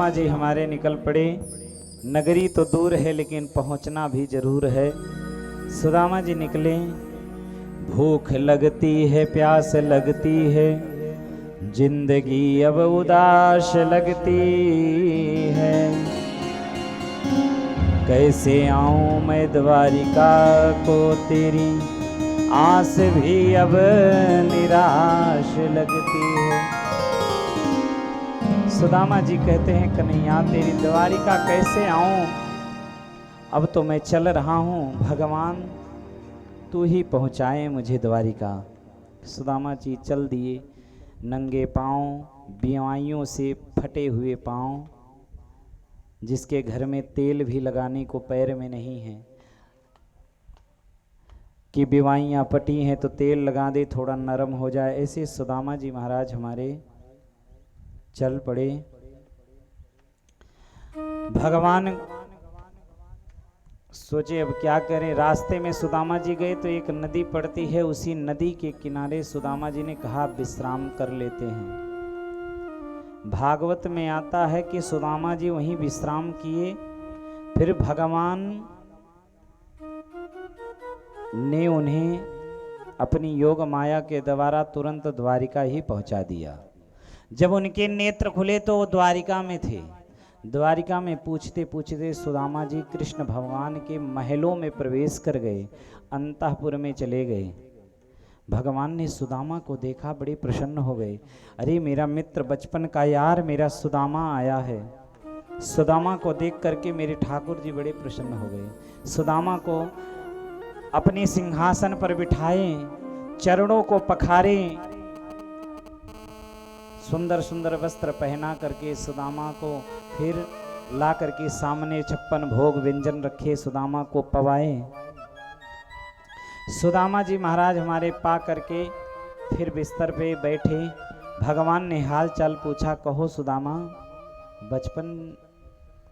सुदामा जी हमारे निकल पड़े। नगरी तो दूर है लेकिन पहुंचना भी जरूर है। सुदामा जी निकले। भूख लगती है, प्यास लगती है, जिंदगी अब उदास लगती है। कैसे आऊं मैं द्वारिका को, तेरी आस भी अब निराश लगती है। सुदामा जी कहते हैं कन्हैया तेरी द्वारिका कैसे आऊं, अब तो मैं चल रहा हूं, भगवान तू ही पहुंचाए मुझे द्वारिका। सुदामा जी चल दिए, नंगे पांव, बीमारियों से फटे हुए पांव, जिसके घर में तेल भी लगाने को पैर में नहीं है कि बीमारियां पटी हैं तो तेल लगा दे थोड़ा नरम हो जाए, ऐसे सुदामा जी महाराज हमारे चल पड़े। भगवान सोचे अब क्या करें। रास्ते में सुदामा जी गए तो एक नदी पड़ती है, उसी नदी के किनारे सुदामा जी ने कहा विश्राम कर लेते हैं। भागवत में आता है कि सुदामा जी वहीं विश्राम किए, फिर भगवान ने उन्हें अपनी योग माया के द्वारा तुरंत द्वारिका ही पहुंचा दिया। जब उनके नेत्र खुले तो वो द्वारिका में थे। द्वारिका में पूछते पूछते सुदामा जी कृष्ण भगवान के महलों में प्रवेश कर गए, अंतःपुर में चले गए। भगवान ने सुदामा को देखा, बड़े प्रसन्न हो गए। अरे मेरा मित्र बचपन का यार मेरा सुदामा आया है। सुदामा को देख करके मेरे ठाकुर जी बड़े प्रसन्न हो गए। सुदामा को अपने सिंहासन पर बिठाए, चरणों को पखारे, सुंदर सुंदर वस्त्र पहना करके सुदामा को फिर ला करके सामने 56 भोग व्यंजन रखे, सुदामा को पवाए। सुदामा जी महाराज हमारे पा करके फिर बिस्तर पे बैठे। भगवान ने हाल चाल पूछा, कहो सुदामा, बचपन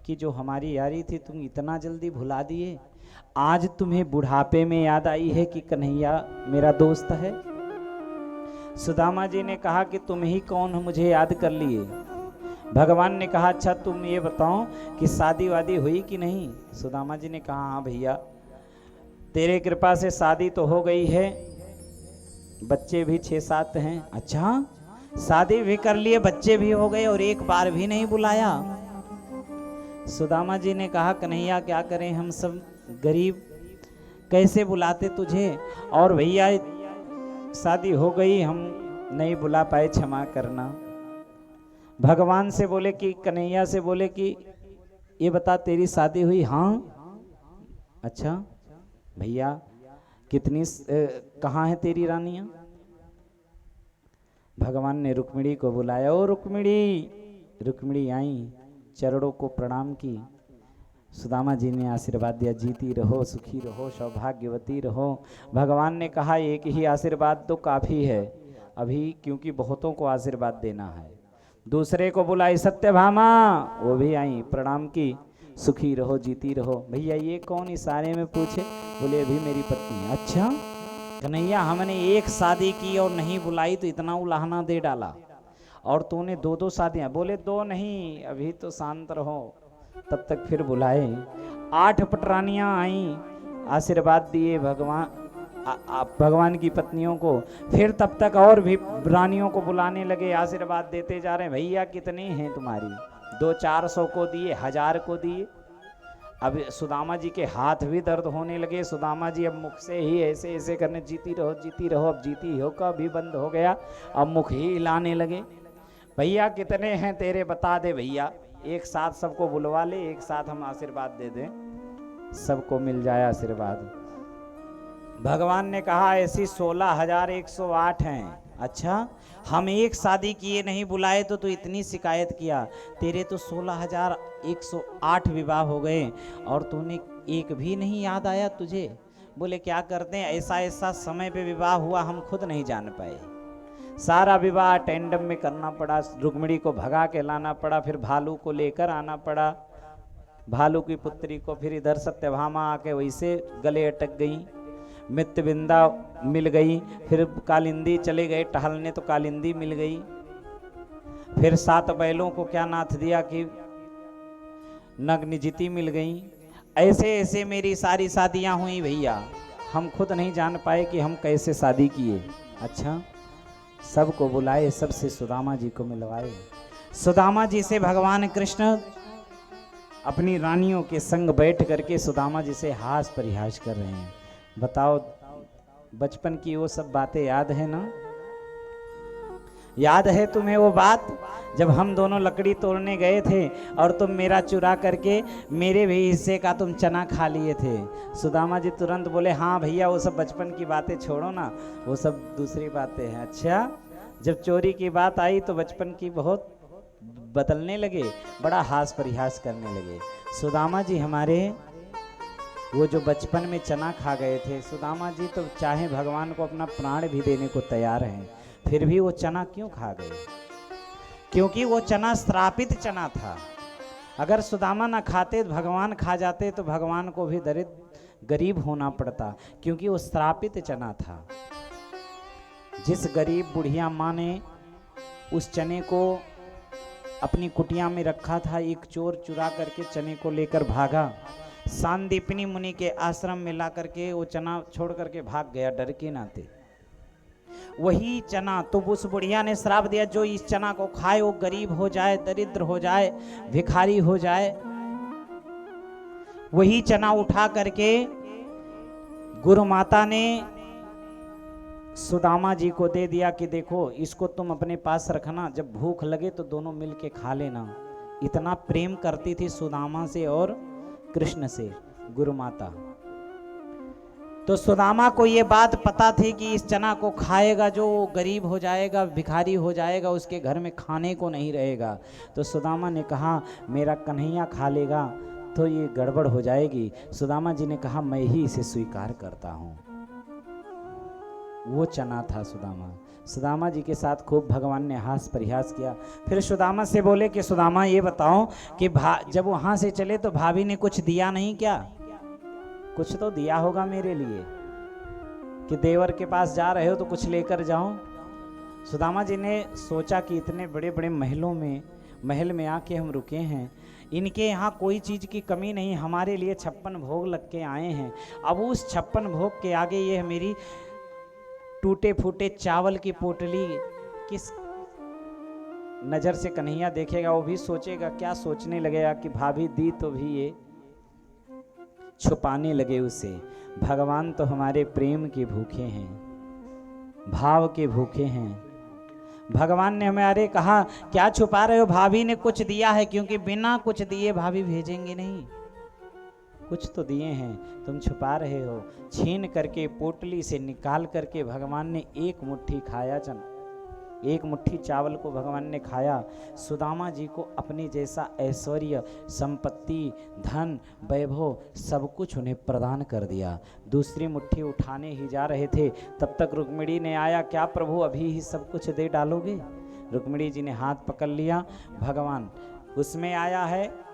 की जो हमारी यारी थी तुम इतना जल्दी भुला दिए? आज तुम्हें बुढ़ापे में याद आई है कि कन्हैया मेरा दोस्त है? सुदामा जी ने कहा कि तुम ही कौन हो, मुझे याद कर लिए। भगवान ने कहा अच्छा तुम ये बताओ कि शादी वादी हुई कि नहीं? सुदामा जी ने कहा हाँ भैया, तेरे कृपा से शादी तो हो गई है, बच्चे भी 6-7 हैं। अच्छा, शादी भी कर लिए, बच्चे भी हो गए और एक बार भी नहीं बुलाया? सुदामा जी ने कहा कन्हैया क्या करें, हम सब गरीब, कैसे बुलाते तुझे? और भैया शादी हो गई, हम नहीं बुला पाए, क्षमा करना। भगवान से बोले कि कन्हैया से बोले कि ये बता तेरी शादी हुई? हाँ। अच्छा भैया कितनी कहाँ है तेरी रानियां? भगवान ने रुक्मिणी को बुलाया। ओ रुक्मिणी! रुक्मिणी आई, चरणों को प्रणाम की। सुदामा जी ने आशीर्वाद दिया, जीती रहो, सुखी रहो, सौभाग्यवती रहो। भगवान ने कहा एक ही आशीर्वाद तो काफ़ी है अभी, क्योंकि बहुतों को आशीर्वाद देना है। दूसरे को बुलाई, सत्यभामा, वो भी आई, प्रणाम की, सुखी रहो, जीती रहो। भैया ये कौन इशारे में पूछे? बोले अभी मेरी पत्नी। अच्छा कन्हैया, हमने एक शादी की और नहीं बुलाई तो इतना उलाहना दे डाला, और तूने 2-2 शादियां? बोले 2 नहीं, अभी तो शांत रहो। तब तक फिर बुलाए, 8 पटरानियां आई, आशीर्वाद दिए भगवान की पत्नियों को। फिर तब तक और भी रानियों को बुलाने लगे, आशीर्वाद देते जा रहे हैं। भैया कितने हैं तुम्हारी? 200-400 को दिए, 1000 को दिए। अब सुदामा जी के हाथ भी दर्द होने लगे। सुदामा जी अब मुख से ही ऐसे ऐसे करने, जीती रहो जीती रहो। अब जीती हो का भी बंद हो गया, अब मुख ही हिलाने लगे। भैया कितने हैं तेरे, बता दे भैया, एक साथ सबको बुलवा ले, एक साथ हम आशीर्वाद दे दें, सबको मिल जाए आशीर्वाद। भगवान ने कहा ऐसी 16,108 हैं। अच्छा, हम एक शादी किए नहीं बुलाए तो तू इतनी शिकायत किया, तेरे तो 16,108 विवाह हो गए और तूने एक भी नहीं याद आया तुझे? बोले क्या करते हैं, ऐसा ऐसा समय पे विवाह हुआ, हम खुद नहीं जान पाए। सारा विवाह टेंडम में करना पड़ा, रुक्मिणी को भगा के लाना पड़ा, फिर भालू को लेकर आना पड़ा, भालू की पुत्री को। फिर इधर सत्यभामा आके वैसे गले अटक गई, मित्रविंदा मिल गई, फिर कालिंदी चले गए टहलने तो कालिंदी मिल गई। फिर 7 बैलों को क्या नाथ दिया कि नग्न जिति मिल गई। ऐसे ऐसे मेरी सारी शादियां हुई भैया, हम खुद नहीं जान पाए कि हम कैसे शादी किए। अच्छा, सबको बुलाए, सबसे सुदामा जी को मिलवाए। सुदामा जी से भगवान कृष्ण अपनी रानियों के संग बैठ करके सुदामा जी से हास परिहास कर रहे हैं। बताओ, बचपन की वो सब बातें याद है ना? याद है तुम्हें वो बात जब हम दोनों लकड़ी तोड़ने गए थे और तुम मेरा चुरा करके मेरे भी हिस्से का तुम चना खा लिए थे? सुदामा जी तुरंत बोले, हाँ भैया वो सब बचपन की बातें छोड़ो ना, वो सब दूसरी बातें हैं। अच्छा, जब चोरी की बात आई तो बचपन की बहुत बदलने लगे, बड़ा हास परिहास करने लगे। सुदामा जी हमारे वो जो बचपन में चना खा गए थे, सुदामा जी तो चाहे भगवान को अपना प्राण भी देने को तैयार हैं, फिर भी वो चना क्यों खा गए? क्योंकि वो चना श्रापित चना था। अगर सुदामा ना खाते, भगवान खा जाते तो भगवान को भी दरिद्र गरीब होना पड़ता, क्योंकि वो श्रापित चना था। जिस गरीब बुढ़िया माँ ने उस चने को अपनी कुटिया में रखा था, एक चोर चुरा करके चने को लेकर भागा, सांदीपनी मुनि के आश्रम में ला करके वो चना छोड़ करके भाग गया डर के नाते। वही चना तो उस बुढ़िया ने श्राप दिया, जो इस चना को खाए वो गरीब हो जाए, दरिद्र हो जाए, भिखारी हो जाए। वही चना उठा करके गुरु माता ने सुदामा जी को दे दिया कि देखो इसको तुम अपने पास रखना, जब भूख लगे तो दोनों मिलके खा लेना। इतना प्रेम करती थी सुदामा से और कृष्ण से गुरु माता। तो सुदामा को ये बात पता थी कि इस चना को खाएगा जो गरीब हो जाएगा, भिखारी हो जाएगा, उसके घर में खाने को नहीं रहेगा। तो सुदामा ने कहा मेरा कन्हैया खा लेगा तो ये गड़बड़ हो जाएगी। सुदामा जी ने कहा मैं ही इसे स्वीकार करता हूँ। वो चना था सुदामा। सुदामा जी के साथ खूब भगवान ने हास परिहास किया। फिर सुदामा से बोले कि सुदामा ये बताओ कि जब वहाँ से चले तो भाभी ने कुछ दिया नहीं क्या? कुछ तो दिया होगा मेरे लिए, कि देवर के पास जा रहे हो तो कुछ लेकर जाओ। सुदामा जी ने सोचा कि इतने बड़े बड़े महल में आके हम रुके हैं, इनके यहाँ कोई चीज़ की कमी नहीं, हमारे लिए 56 भोग लग के आए हैं। अब उस 56 भोग के आगे ये मेरी टूटे फूटे चावल की पोटली किस नज़र से कन्हैया देखेगा? वो भी सोचेगा, क्या सोचने लगेगा कि भाभी दी तो भी ये छुपाने लगे उसे। भगवान तो हमारे प्रेम के भूखे हैं, भाव के भूखे हैं। भगवान ने हमारे कहा क्या छुपा रहे हो, भाभी ने कुछ दिया है, क्योंकि बिना कुछ दिए भाभी भेजेंगे नहीं। कुछ तो दिए हैं, तुम छुपा रहे हो। छीन करके पोटली से निकाल करके भगवान ने एक मुट्ठी खाया चना, एक मुट्ठी चावल को भगवान ने खाया। सुदामा जी को अपने जैसा ऐश्वर्य, संपत्ति, धन, वैभव सब कुछ उन्हें प्रदान कर दिया। दूसरी मुट्ठी उठाने ही जा रहे थे, तब तक रुक्मिणी ने आया, क्या प्रभु अभी ही सब कुछ दे डालोगे? रुक्मिणी जी ने हाथ पकड़ लिया। भगवान उसमें आया है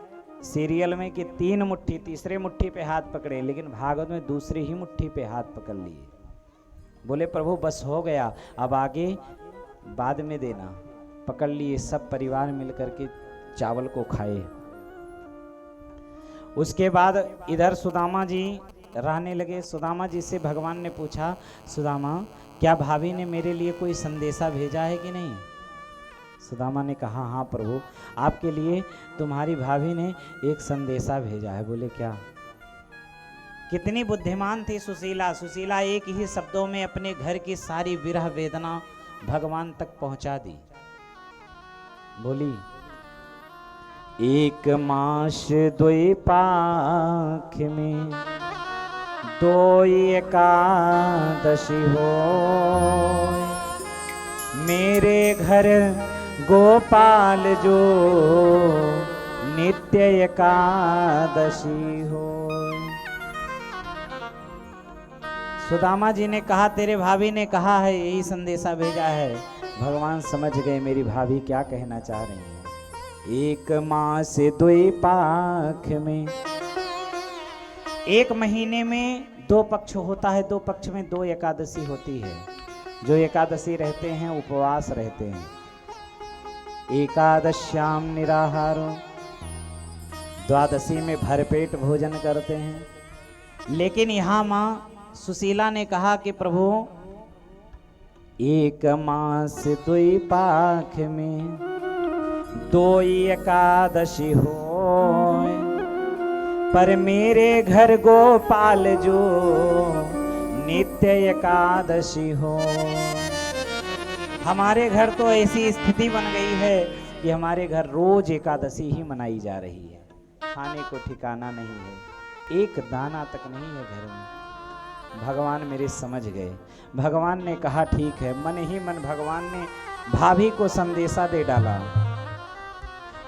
सीरियल में कि 3 मुट्ठी, तीसरे मुट्ठी पे हाथ पकड़े, लेकिन भागवत में दूसरी ही मुट्ठी पे हाथ पकड़ लिए। बोले प्रभु बस हो गया, अब आगे बाद में देना। पकड़ लिए, सब परिवार मिलकर के चावल को खाए। उसके बाद इधर सुदामा जी रहने लगे। सुदामा जी से भगवान ने पूछा, सुदामा क्या भाभी ने मेरे लिए कोई संदेशा भेजा है कि नहीं? सुदामा ने कहा, हाँ प्रभु, आपके लिए तुम्हारी भाभी ने एक संदेशा भेजा है। बोले क्या? कितनी बुद्धिमान थी सुशीला। सुशीला एक ही शब्दों में अपने घर की सारी विरह वेदना भगवान तक पहुंचा दी। बोली, एक मास द्वै पाख में 2 एकादशी हो, मेरे घर गोपाल जो नित्य एकादशी हो। सुदामा जी ने कहा, तेरे भाभी ने कहा है, यही संदेशा भेजा है। भगवान समझ गए मेरी भाभी क्या कहना चाह रही है। एक मास 2 पाख में, 1 महीने में 2 पक्ष होता है, 2 पक्ष में 2 एकादशी होती है। जो एकादशी रहते हैं उपवास रहते हैं। एकादश्याम निराहारो द्वादशी में भरपेट भोजन करते हैं। लेकिन यहाँ माँ सुशीला ने कहा कि प्रभु एक मास दुई पाख में दोई एकादशी हो, पर मेरे घर गोपाल जो नित्य एकादशी हो। हमारे घर तो ऐसी स्थिति बन गई है कि हमारे घर रोज एकादशी ही मनाई जा रही है। खाने को ठिकाना नहीं है, एक दाना तक नहीं है घर में। भगवान मेरे समझ गए। भगवान ने कहा ठीक है। मन ही मन भगवान ने भाभी को संदेशा दे डाला,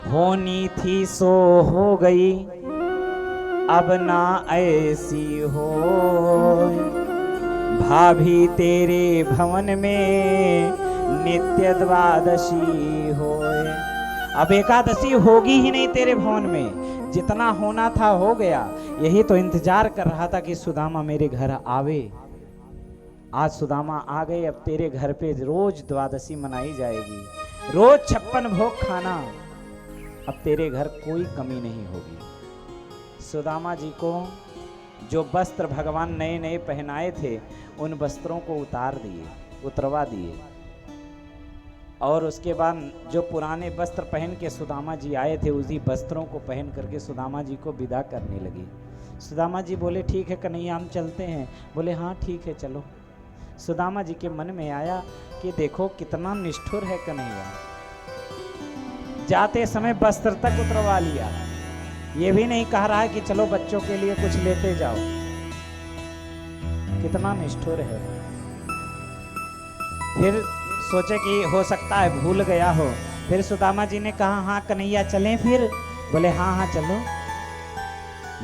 होनी थी सो हो गई, अब ना ऐसी हो। भाभी तेरे भवन में नित्य द्वादशी होए। अब एकादशी होगी ही नहीं तेरे भवन में, जितना होना था हो गया। यही तो इंतजार कर रहा था कि सुदामा मेरे घर आवे। आज सुदामा आ गए। अब तेरे घर पे रोज द्वादशी मनाई जाएगी, रोज 56 भोग खाना। अब तेरे घर कोई कमी नहीं होगी। सुदामा जी को जो वस्त्र भगवान नए नए पहनाए थे, उन वस्त्रों को उतार दिए, उतरवा दिए। और उसके बाद जो पुराने वस्त्र पहन के सुदामा जी आए थे, उसी वस्त्रों को पहन करके सुदामा जी को विदा करने लगी। सुदामा जी बोले ठीक है कन्हैया हम चलते हैं। बोले हाँ ठीक है चलो। सुदामा जी के मन में आया कि देखो कितना निष्ठुर है कन्हैया, जाते समय वस्त्र तक उतरवा लिया। ये भी नहीं कह रहा है कि चलो बच्चों के लिए कुछ लेते जाओ। कितना निष्ठुर है। फिर सोचे कि हो सकता है भूल गया हो। फिर सुदामा जी ने कहा हाँ कन्हैया चलें फिर। बोले हाँ हाँ चलो।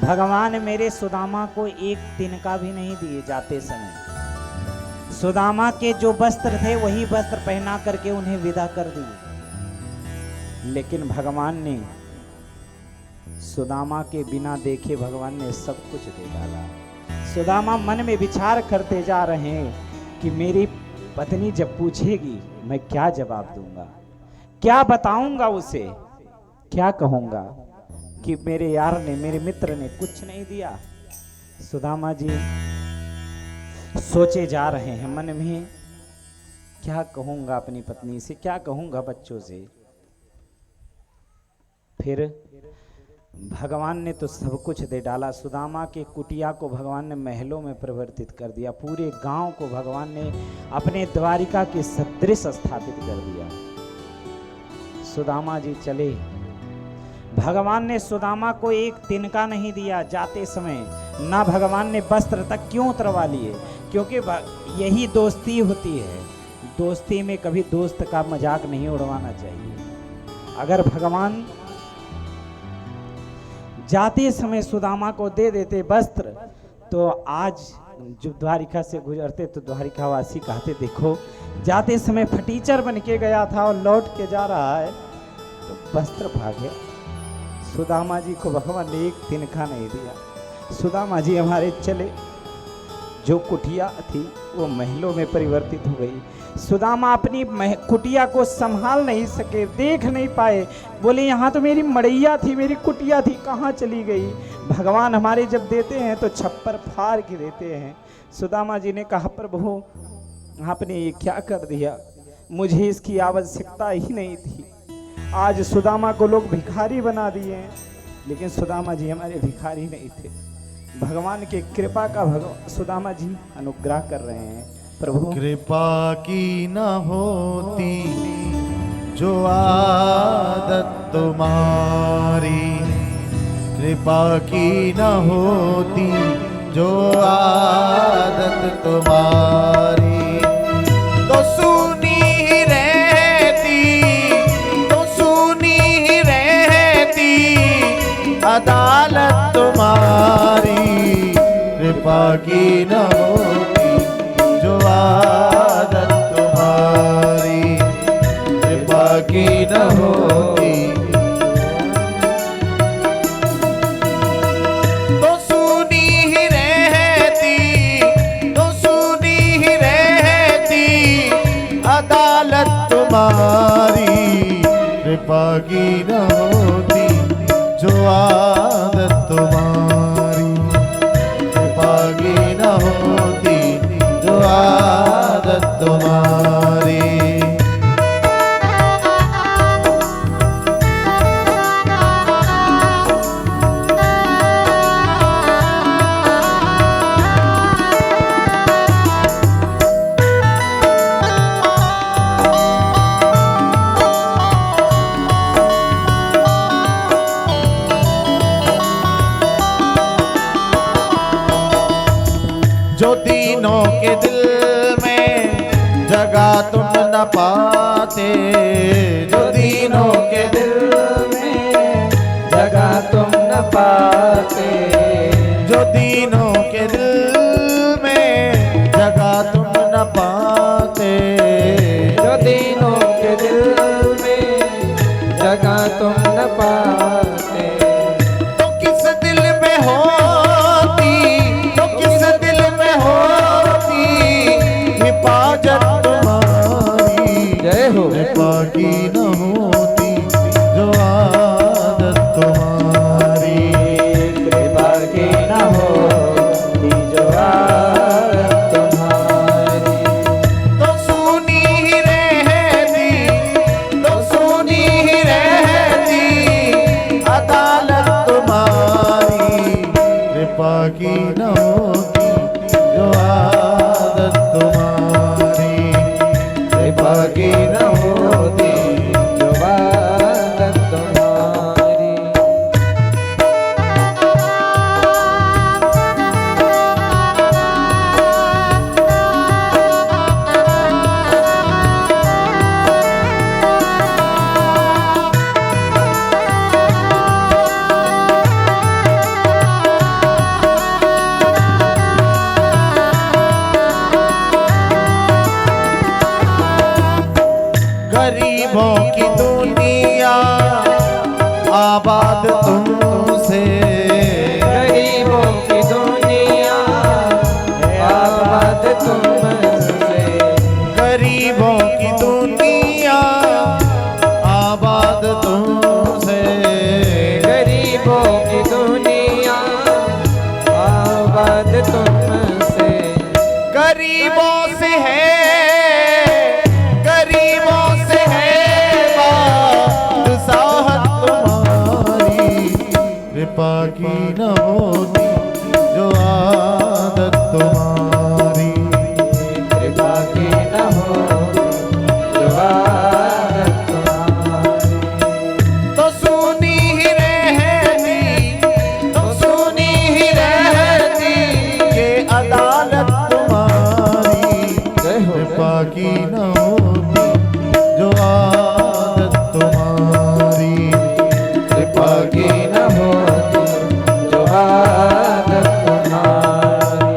भगवान मेरे सुदामा को एक दिन का भी नहीं दिए। जाते समय सुदामा के जो वस्त्र थे वही वस्त्र पहना करके उन्हें विदा कर दिए। लेकिन भगवान ने सुदामा के बिना देखे भगवान ने सब कुछ दे डाला। सुदामा मन में विचार करते जा रहे हैं कि मेरी पत्नी जब पूछेगी मैं क्या जवाब दूंगा, क्या बताऊंगा उसे, क्या कहूंगा कि मेरे यार ने, मेरे मित्र ने कुछ नहीं दिया। सुदामा जी सोचे जा रहे हैं मन में, क्या कहूंगा अपनी पत्नी से, क्या कहूंगा बच्चों से। फिर भगवान ने तो सब कुछ दे डाला। सुदामा के कुटिया को भगवान ने महलों में परिवर्तित कर दिया। पूरे गांव को भगवान ने अपने द्वारिका के सदृश स्थापित कर दिया। सुदामा जी चले। भगवान ने सुदामा को एक तिनका नहीं दिया। जाते समय ना भगवान ने वस्त्र तक क्यों उतरवा लिए, क्योंकि यही दोस्ती होती है। दोस्ती में कभी दोस्त का मजाक नहीं उड़वाना चाहिए। अगर भगवान जाते समय सुदामा को दे देते वस्त्र, तो आज जो द्वारिका से गुजरते तो द्वारिकावासी कहते देखो जाते समय फटीचर बन के गया था और लौट के जा रहा है तो वस्त्र भाग गया। सुदामा जी को भगवान ने एक तिनका नहीं दिया। सुदामा जी हमारे चले। जो कुटिया थी वो महलों में परिवर्तित हो गई। सुदामा अपनी कुटिया को संभाल नहीं सके, देख नहीं पाए। बोले यहाँ तो मेरी मड़ैया थी, मेरी कुटिया थी, कहाँ चली गई। भगवान हमारे जब देते हैं तो छप्पर फाड़ के देते हैं। सुदामा जी ने कहा प्रभु आपने ये क्या कर दिया, मुझे इसकी आवश्यकता ही नहीं थी। आज सुदामा को लोग भिखारी बना दिए हैं, लेकिन सुदामा जी हमारे भिखारी नहीं थे। भगवान के कृपा का सुदामा जी अनुग्रह कर रहे हैं। प्रभु कृपा की न होती जो आदत तुम्हारी, कृपा की न होती जो आदत तुम्हारी, तो सुनी ही रहती, तो सुनी ही रहती अदालत तुम्हारी। कृपा की न होती जो आदत तुम्हारी, कृपा की न होती तो सुनी ही रहती, तो सुनी ही रहती अदालत तुम्हारी। कृपा की न होती जो दीनों के दिल में जगह तुम न पाते, जो दीनों के दिल में जगह तुम न पाते, जो दीनों के दिल में जगह तुम न पाते, जो दीनों के दिल में जगह तुम न पाते। तो किस दिल में होती, तो किस दिल में होती हिफाजत तुम्हारी, जय हो। कृपा की न होती जो आदत तुम्हारी, कृपा की न होती जो आदत तुम्हारी। तो सुनी ही रहती, तो सुनी ही रहती अदालत तुम्हारी, कृपा की न होती जो आदत तुम्हारी, कृपा की न होती जो आदत तुम्हारी। गरीबों की दुनिया आबाद तुमसे, गरीबों की दुनिया आबाद तुमसे, गरीबों की दुनिया आबाद तुमसे, गरीबों की दुनिया आबाद तुमसे। गरीबों से है, गरीबों से है बादशाहत तुम्हारी, कृपा की न होती जो आदत तुम्हारी, कृपा की न होती जो आदत तुम्हारी। तो सुनी ही रहती, तो सुनी ही रहती ये अदालत तुम्हारी, जय हो। कृपा की न होती जो आदत तुम्हारी, कृपा की न होती जो आदत तुम्हारी।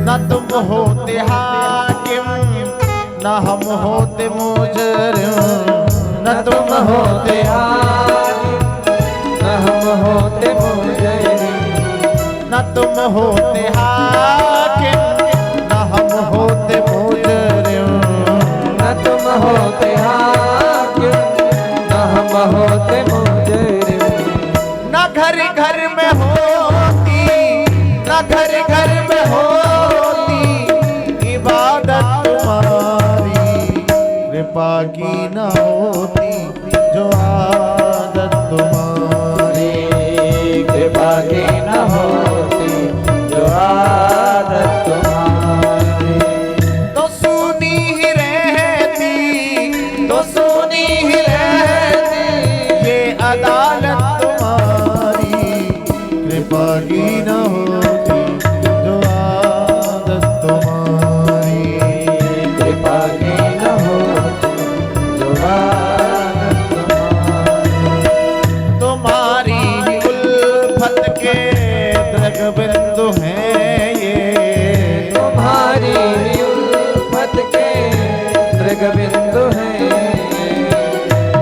न तुम होते हाकिम न हम होते मुजरिम, न तुम होते हाकिम न हम होते मुजरिम, न तुम होते हाकिम न हम होते मुजरिम, न तुम होते हाकिम न हम होते मुजरिम। न घर घर में होती, न घर घर में होती इबादत तुम्हारी, कृपा की न होती जो आदत तुम्हारी, कृपा की न होती जो आदत तुम्हारी। तो सुनी ही रहती, तो सुनी ही रहती ये अदालत तुम्हारी, कृपा की न होती जो आदत तुम्हारी, कृपा की न होती जो आदत तुम्हारी। तुम्हारी उल्फत के द्रग बिंदु हैं ये, तुम्हारी उल्फत के दृग बिंदु हैं,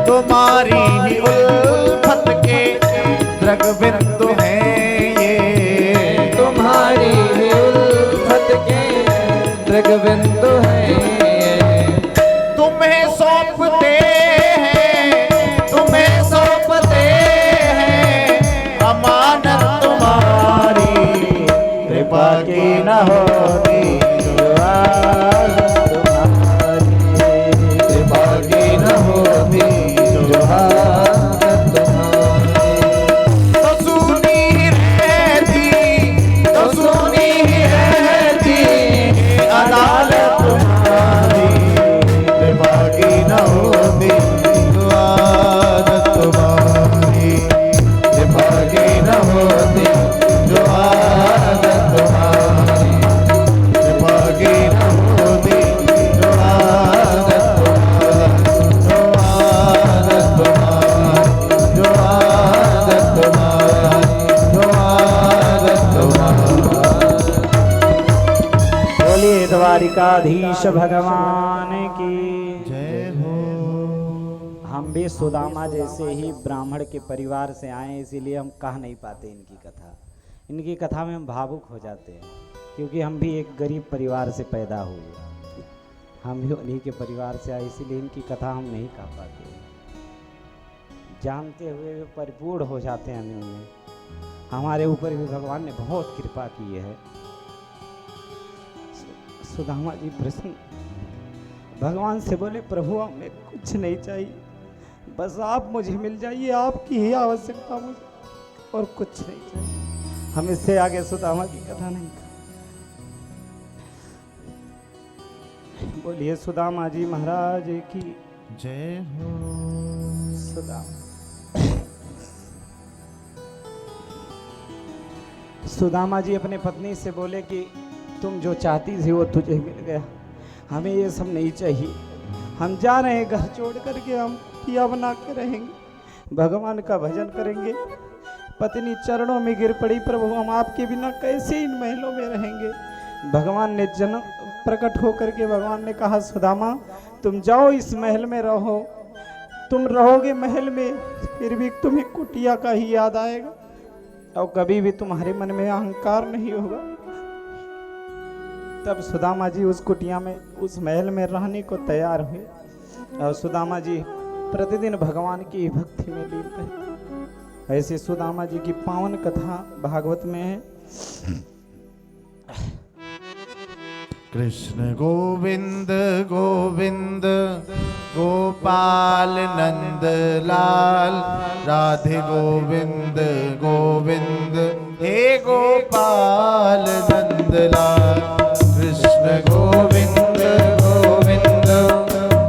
तुम्हारी ही उल्फत के द्रग बिंदु हैं ये, तुम्हारी उल्फत के मृग बिंदु है। तुम्हें सौंपते हैं, तुम्हें सौंपते हैं अमानत तुम्हारी, कृपा की न होती जो आदत तुम्हारी, कृपा की न होती जो आदत तुम्हारी। तो सुनी रहती, तो सुनी रहती अदालत तुम्हारी, कृपा की न होती जो आदत तुम्हारी, कृपा की न होती जो आदत तुम्हारी, कृपा की न होती जो आदत तुम्हारी, जो आदत तुम्हारी, जो आदत तुम्हारी। बोलिए द्वारिकाधीश भगवान की जय हो। हम भी सुदामा जैसे ही ब्राह्मण के परिवार से आए, इसीलिए हम कह नहीं पाते इनकी कथा। इनकी कथा में हम भावुक हो जाते हैं, क्योंकि हम भी एक गरीब परिवार से पैदा हुए, हम भी उन्हीं के परिवार से आए, इसीलिए इनकी कथा हम नहीं कह पाते। जानते हुए वे परिपूर्ण हो जाते हैं उनमें। हमारे ऊपर भी भगवान ने बहुत कृपा की है। सुदामा जी प्रसन्न भगवान से बोले, प्रभु हमें कुछ नहीं चाहिए, बस आप मुझे मिल जाइए, आपकी ही आवश्यकता मुझे, और कुछ नहीं चाहिए। हम इससे आगे सुदामा की कथा नहीं कर। बोलिए सुदामा जी महाराज की जय हो। सुदामा जी अपने पत्नी से बोले कि तुम जो चाहती थी वो तुझे मिल गया, हमें ये सब नहीं चाहिए, हम जा रहे हैं घर छोड़ करके, हम किया बना के रहेंगे, भगवान का भजन करेंगे। पत्नी चरणों में गिर पड़ी, प्रभु हम आपके बिना कैसे इन महलों में रहेंगे। भगवान ने जन्म प्रकट होकर के भगवान ने कहा, सुदामा तुम जाओ इस महल में रहो, तुम रहोगे महल में, फिर भी तुम्हें कुटिया का ही याद आएगा, और कभी भी तुम्हारे मन में अहंकार नहीं होगा। तब सुदामा जी उस कुटिया में, उस महल में रहने को तैयार हुए, और सुदामा जी प्रतिदिन भगवान की भक्ति में लीन रहे। ऐसे सुदामा जी की पावन कथा भागवत में है। कृष्ण गोविंद गोविंद गोपाल नंद लाल, राधे गोविंद गोविंद हे गोपाल नंद लाल। कृष्ण गोविंद गोविंद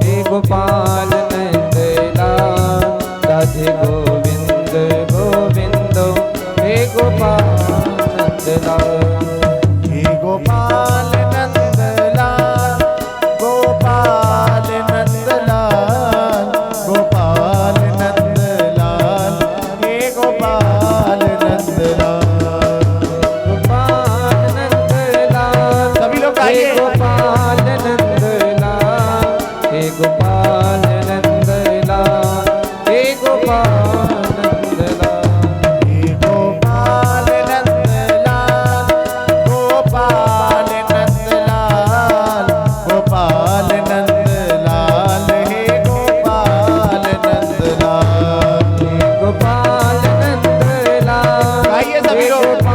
हे गोपाल नंद लाल, राधे गोविंद गोविंद हे गोपाल नंद लाल। हे गोपाल नंद लाल, गोपाल नंद लाल, गोपाल नंद लाल, हे गोपाल नंद लाल, गोपाल नंद लाल। सभी लोग हे गाइए। गोपाल नंद लाल, हे गोपाल नंद लाल, हे गोपाल नंद लाल। हे गोपाल नंद लाल, गोपाल नंद लाल, गोपाल नंद लाल, हे गोपाल नंद लाल। गोपाल नंद लाल, गाइए सभी हे लोग।